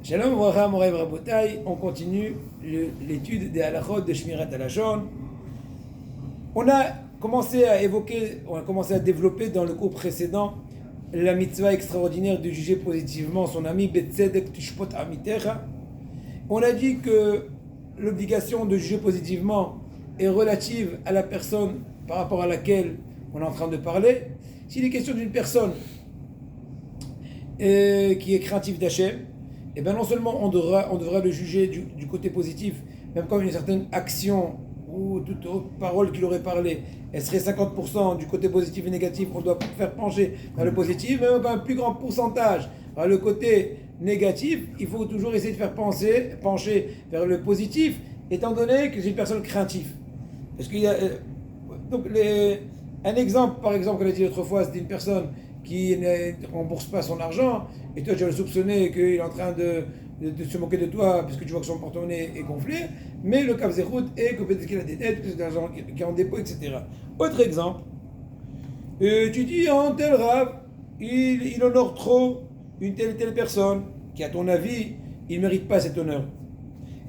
Shalom, Vracha, Moraï, Rabotai, on continue l'étude des halachot de Shmirat Halashon. On a commencé à évoquer, on a commencé à développer dans le cours précédent la mitzvah extraordinaire de juger positivement son ami Betzedek Tishpot Amitecha. On a dit que l'obligation de juger positivement est relative à la personne par rapport à laquelle on est en train de parler. S'il est question d'une personne qui est craintive d'Hachem, et bien non seulement on devra le juger du côté positif, même comme une certaine action ou toute autre parole qu'il aurait parlé, elle serait 50% du côté positif et négatif, on doit faire pencher vers le positif, même un plus grand pourcentage vers le côté négatif, il faut toujours essayer de faire pencher vers le positif, étant donné que c'est une personne craintive. Parce qu'il y a, un exemple, par exemple, qu'on a dit l'autre fois, c'est une personne qui ne rembourse pas son argent, et toi tu vas le soupçonner qu'il est en train de se moquer de toi parce que tu vois que son porte-monnaie est gonflé, mais le Kav Zechut est que peut-être qu'il a des dettes, que c'est de l'argent qui est en dépôt, etc. Autre exemple, tu dis un tel rave, il honore trop une telle et telle personne, qui à ton avis, il ne mérite pas cet honneur.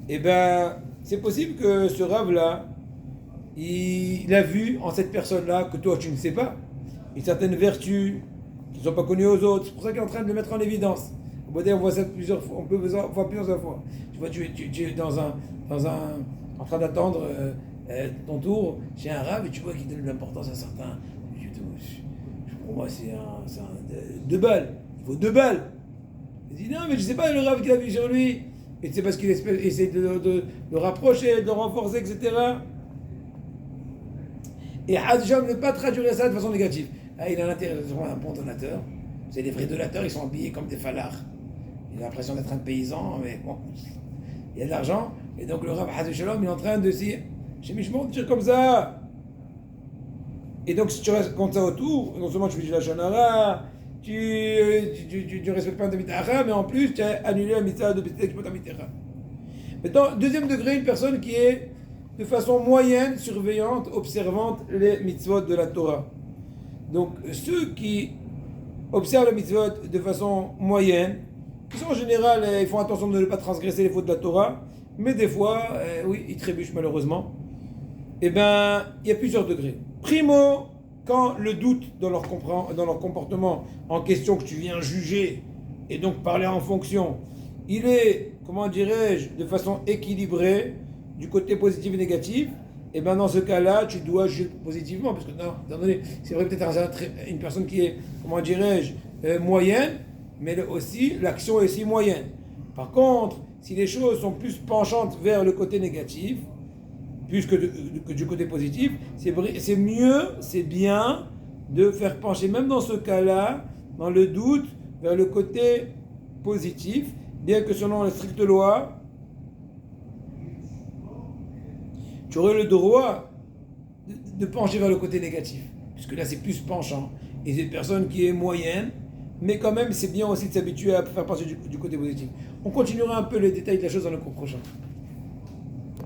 Eh bien, c'est possible que ce rave-là, il a vu en cette personne-là, que toi tu ne sais pas, une certaine vertu qui ne sont pas connues aux autres. C'est pour ça qu'il est en train de le mettre en évidence. On voit ça plusieurs fois, on peut voir plusieurs fois. Tu vois, tu es en train d'attendre ton tour chez un rave et tu vois qu'il donne de l'importance à certains. Pour moi, c'est deux balles. Il faut 2 balles. Il dit non, mais je sais pas le rave qu'il a vu sur lui. Et c'est parce qu'il essaie de le rapprocher, de le renforcer, etc. Et Hadjam ne pas traduire ça de façon négative. Ah, il a l'intérêt de trouver un bon donateur. C'est des vrais donateurs, ils sont habillés comme des falards. Il a l'impression d'être un paysan, mais bon, il y a de l'argent. Et donc le Rav Hadj Shalom, il est en train de dire chez Mishmon, tire comme ça. Et donc si tu racontes ça autour, non seulement tu fais du Lachonara, tu respectes pas un Damitara, mais en plus tu as annulé la mitzvah de Betzedek Shpot Amitecha. Maintenant, deuxième degré, une personne qui est de façon moyenne, surveillante, observante les mitzvot de la Torah. Donc ceux qui observent les mitzvot de façon moyenne, qui sont en général, ils font attention de ne pas transgresser les fautes de la Torah, mais des fois, oui, ils trébuchent malheureusement. Eh bien, il y a plusieurs degrés. Primo, quand le doute dans leur comportement en question que tu viens juger, et donc parler en fonction, il est, comment dirais-je, de façon équilibrée, du côté positif et négatif, et bien dans ce cas-là, tu dois juger positivement, parce que c'est vrai peut-être une personne qui est, comment dirais-je, moyenne, mais aussi l'action est aussi moyenne. Par contre, si les choses sont plus penchantes vers le côté négatif, plus que du côté positif, c'est mieux, c'est bien de faire pencher, même dans ce cas-là, dans le doute, vers le côté positif, bien que selon la stricte loi, tu aurais le droit de pencher vers le côté négatif, puisque là c'est plus penchant. Et c'est une personne qui est moyenne, mais quand même c'est bien aussi de s'habituer à faire pencher du côté positif. On continuera un peu les détails de la chose dans le cours prochain.